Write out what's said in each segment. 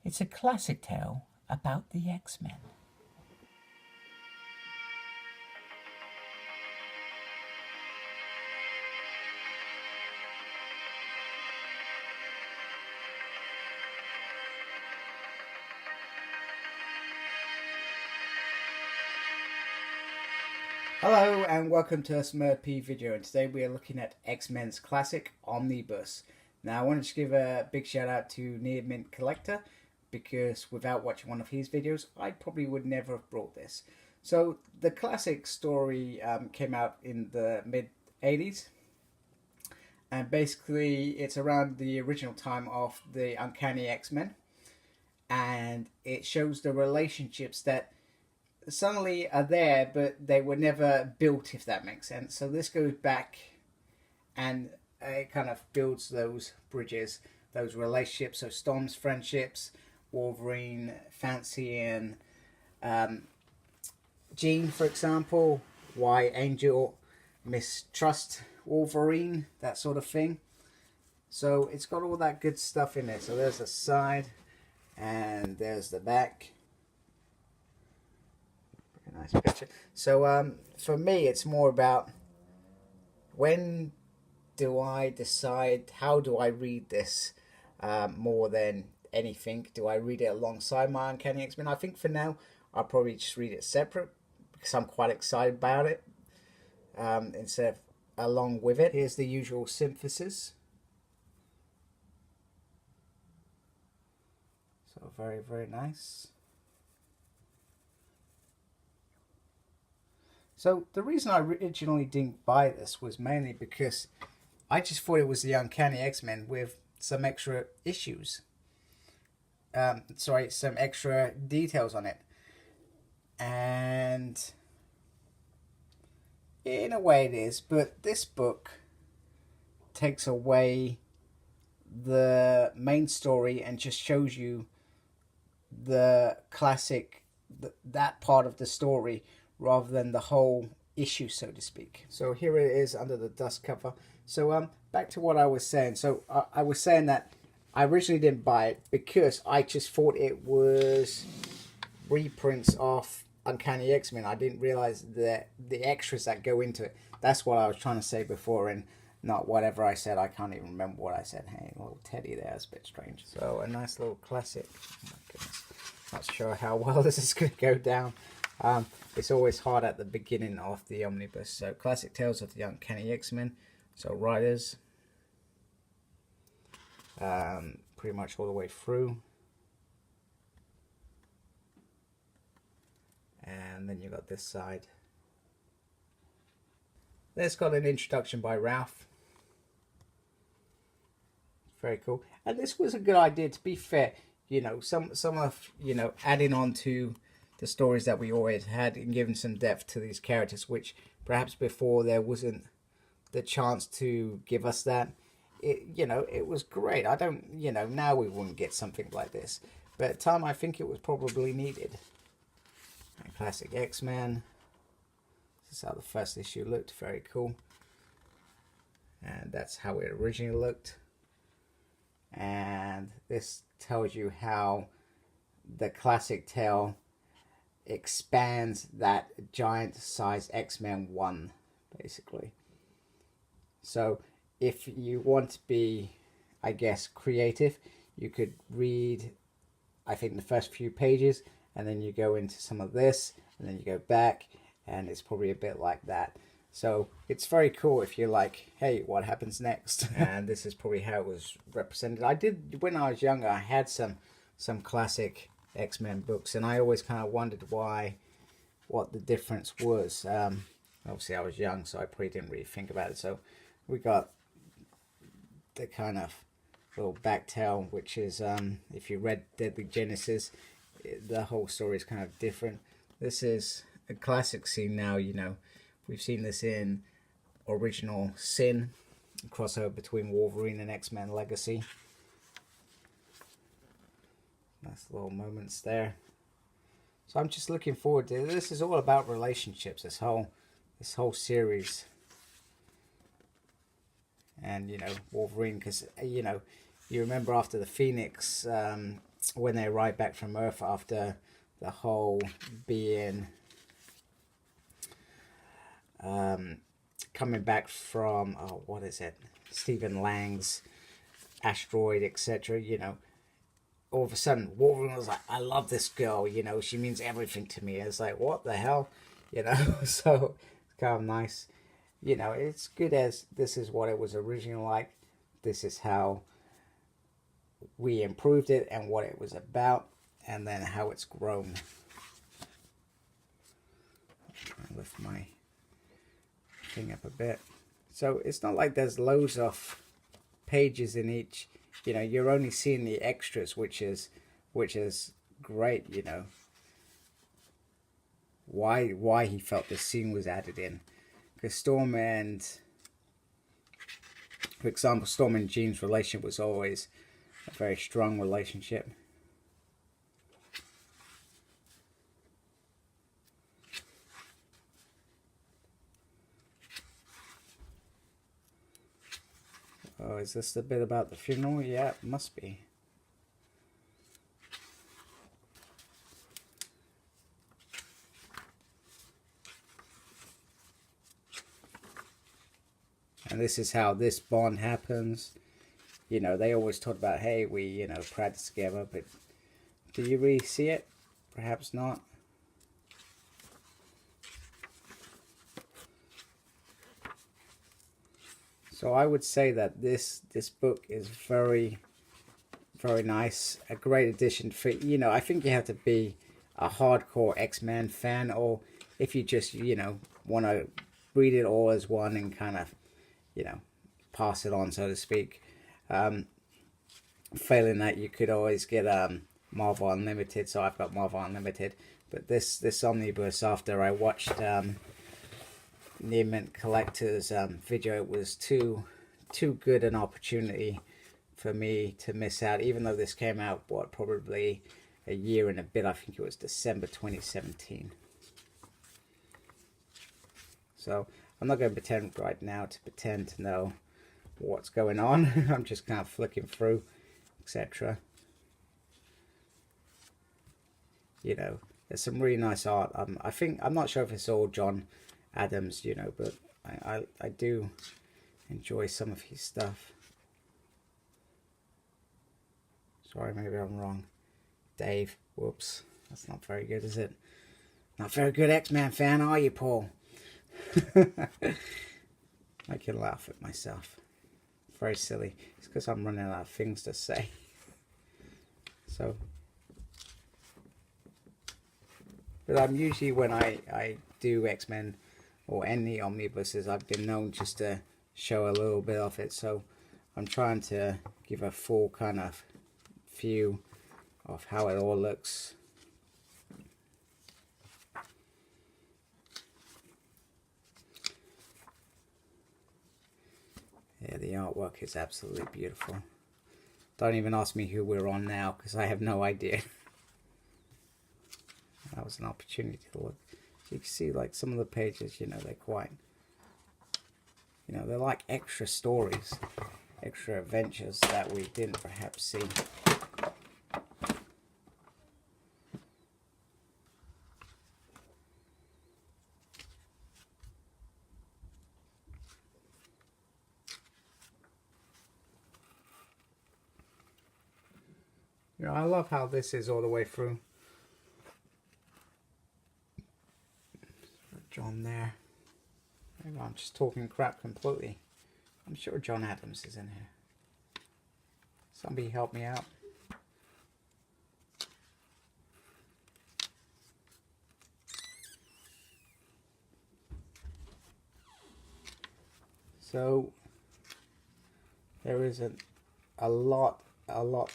It's a classic tale about the X-Men. Hello and welcome to a Smurpy video, and today we are looking at X-Men's classic Omnibus. Now I wanted to give a big shout out to Near Mint Collector, because without watching one of his videos I probably would never have brought this. So the classic story came out in the mid 80s, and basically it's around the original time of the Uncanny X-Men, and it shows the relationships that suddenly are there, but they were never built, if that makes sense. So this goes back and it kind of builds those bridges, those relationships. So Storm's friendships, Wolverine fancying Jean, for example, why Angel mistrust Wolverine, that sort of thing. So it's got all that good stuff in there. So there's the side and there's the back. Nice picture. So for me it's more about, when do I decide, how do I read this, more than anything? Do I read it alongside my Uncanny X-Men? I think for now I'll probably just read it separate, because I'm quite excited about it, instead of along with it. Here's the usual synthesis. So very, very nice. So the reason I originally didn't buy this was mainly because I just thought it was the Uncanny X-Men with some extra issues. Some extra details on it. And in a way it is, but this book takes away the main story and just shows you the classic, that part of the story, rather than the whole issue, so to speak. So here it is under the dust cover. So back to what I was saying. So I was saying that I originally didn't buy it because I just thought it was reprints of Uncanny X-Men. I didn't realize that the extras that go into it. That's what I was trying to say before, and not whatever I said. I can't even remember what I said. Hey, little teddy there, that's a bit strange. So a nice little classic. Oh my goodness. Not sure how well this is going to go down. It's always hard at the beginning of the omnibus. So classic tales of the Uncanny X-Men. So writers, pretty much all the way through, and then you got this side. There's got an introduction by Ralph. Very cool. And this was a good idea, to be fair. You know, some of, you know, adding on to the stories that we always had and giving some depth to these characters, which perhaps before there wasn't the chance to give us that. You know, it was great. I don't, you know, now we wouldn't get something like this, but at the time I think it was probably needed. And classic X-Men. This is how the first issue looked. Very cool. And that's how it originally looked. And this tells you how the classic tale expands that giant size X-Men 1, basically. So if you want to be, I guess, creative, you could read, I think, the first few pages, and then you go into some of this, and then you go back, and it's probably a bit like that. So it's very cool if you're like, hey, what happens next? And this is probably how it was represented. I did, when I was younger, I had some classic X-Men books, and I always kind of wondered what the difference was. Obviously I was young, so I probably didn't really think about it. So we got the kind of little back tale, which is, if you read Deadly Genesis, the whole story is kind of different. This is a classic scene now. You know, we've seen this in Original Sin, crossover between Wolverine and X-Men Legacy. Nice little moments there. So I'm just looking forward to this. Is all about relationships, this whole series. And you know, Wolverine, because you know, you remember after the Phoenix when they arrive back from Earth after the whole being coming back from, oh, what is it, Stephen Lang's asteroid, etc. You know, all of a sudden Wolverine was like, I love this girl, you know, she means everything to me. It's like, what the hell, you know. So it's kind of nice, you know. It's good as this is what it was originally like, this is how we improved it and what it was about, and then how it's grown. I lift my thing up a bit. So it's not like there's loads of pages in each, you know. You're only seeing the extras, which is great, you know. Why he felt this scene was added in, because Storm and, for example, Storm and Jean's relationship was always a very strong relationship. Oh, is this the bit about the funeral? Yeah, it must be. And this is how this bond happens. You know, they always talk about, hey, we, you know, practice together, but do you really see it? Perhaps not. So I would say that this book is very, very nice. A great addition for, you know, I think you have to be a hardcore X-Men fan, or if you just, you know, want to read it all as one and kind of, you know, pass it on, so to speak. Failing that, you could always get Marvel Unlimited. So I've got Marvel Unlimited, but this omnibus, after I watched Near Mint Collector's video, it was too good an opportunity for me to miss out, even though this came out, what, probably a year and a bit. I think it was December 2017. So I'm not going to pretend right now to know what's going on. I'm just kind of flicking through, etc. You know, there's some really nice art. I think, I'm not sure if it's all John Adams, you know, but I do enjoy some of his stuff. Sorry, maybe I'm wrong. Dave, whoops, that's not very good, is it? Not very good X-Men fan, are you, Paul? I can laugh at myself. Very silly. It's because I'm running out of things to say. So, but I'm usually, when I do X-Men or any omnibuses, I've been known just to show a little bit of it. So I'm trying to give a full kind of view of how it all looks. Yeah, the artwork is absolutely beautiful. Don't even ask me who we're on now, because I have no idea. That was an opportunity to look. So you can see, like, some of the pages, you know, they're quite, you know, they're like extra stories, extra adventures that we didn't perhaps see. You know, I love how this is all the way through. John there. Maybe I'm just talking crap completely. I'm sure John Adams is in here. Somebody help me out. So there is a lot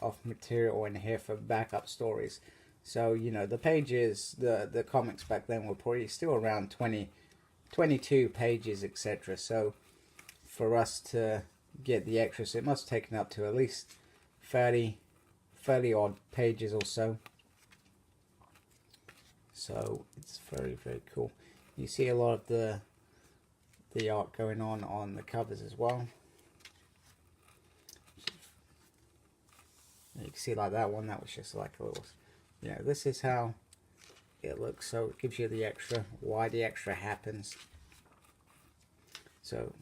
of material in here for backup stories. So, you know, the pages, the comics back then were probably still around 22 pages, etc. So for us to get the extras, it must have taken up to at least 30 odd pages or so. So it's very, very cool. You see a lot of the art going on the covers as well. You can see like that one, that was just like a little, you know, this is how it looks. So it gives you the extra, why the extra happens. So,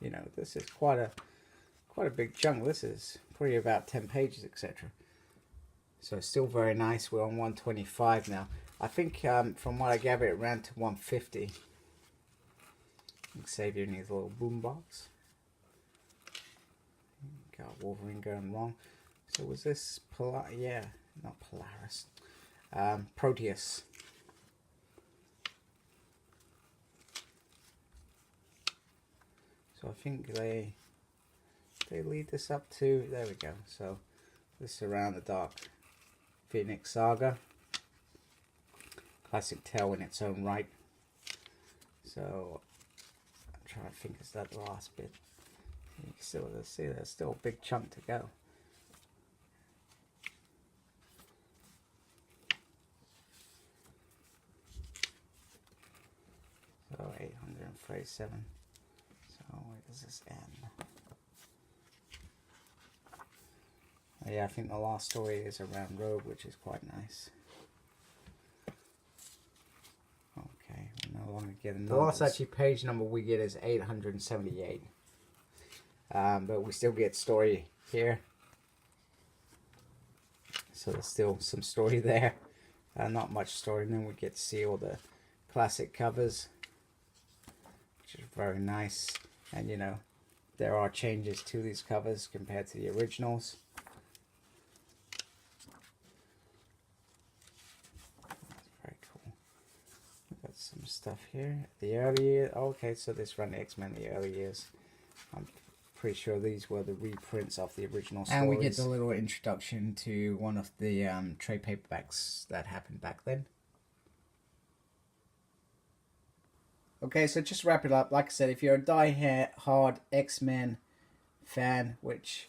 you know, this is quite a big chunk. This is probably about 10 pages, etc. So still very nice. We're on 125 now. I think from what I gather, it ran to 150. Xavier needs a little boombox. Got Wolverine going wrong. So was this yeah, not Polaris. Proteus. So I think they lead this up to, there we go. So this is around the Dark Phoenix Saga. Classic tale in its own right. So I'm trying to think, is that the last bit? You can still see there's still a big chunk to go. So 837. So where does this end? Oh, yeah, I think the last story is around Rogue, which is quite nice. Okay, we're no longer getting the last actually page number we get is 878. But we still get story here. So there's still some story there. Not much story, and then we get to see all the classic covers, which is very nice. And you know, there are changes to these covers compared to the originals. That's very cool. We've got some stuff here. The early years. Okay, so this ran the X-Men the early years. I'm pretty sure these were the reprints of the original stories. And we get the little introduction to one of the trade paperbacks that happened back then. Okay, so just to wrap it up, like I said, if you're a die-hard X-Men fan, which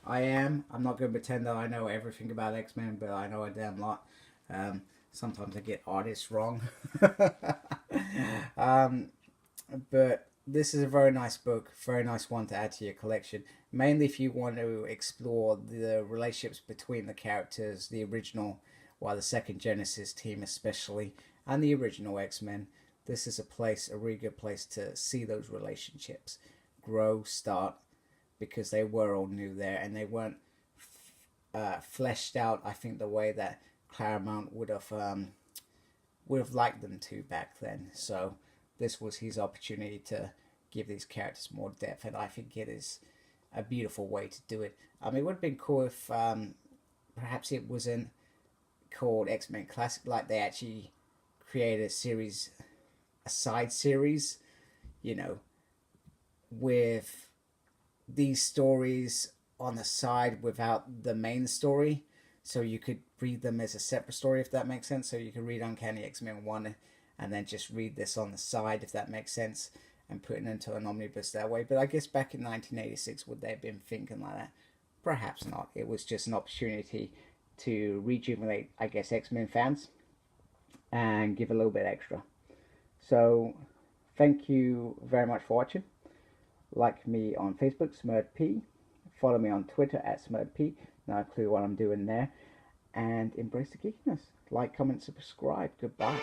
I am, I'm not going to pretend that I know everything about X-Men, but I know a damn lot. Sometimes I get artists wrong. But this is a very nice book, very nice one to add to your collection. Mainly if you want to explore the relationships between the characters, the original, well, the second Genesis team especially, and the original X-Men. This is a really good place to see those relationships grow, start, because they were all new there, and they weren't fleshed out, I think, the way that Claremont would have liked them to back then. So this was his opportunity to give these characters more depth, and I think it is a beautiful way to do it. I mean, it would have been cool if perhaps it wasn't called X-Men Classic, like they actually created a series, a side series, you know, with these stories on the side without the main story, so you could read them as a separate story, if that makes sense. So you could read Uncanny X-Men 1 and then just read this on the side, if that makes sense, and put it into an omnibus that way. But I guess back in 1986, would they have been thinking like that? Perhaps not. It was just an opportunity to rejuvenate, I guess, X-Men fans and give a little bit extra. So thank you very much for watching. Like me on Facebook, SmurredP. Follow me on Twitter at SmurredP. Now a clue what I'm doing there. And embrace the geekiness. Like, comment, subscribe. Goodbye.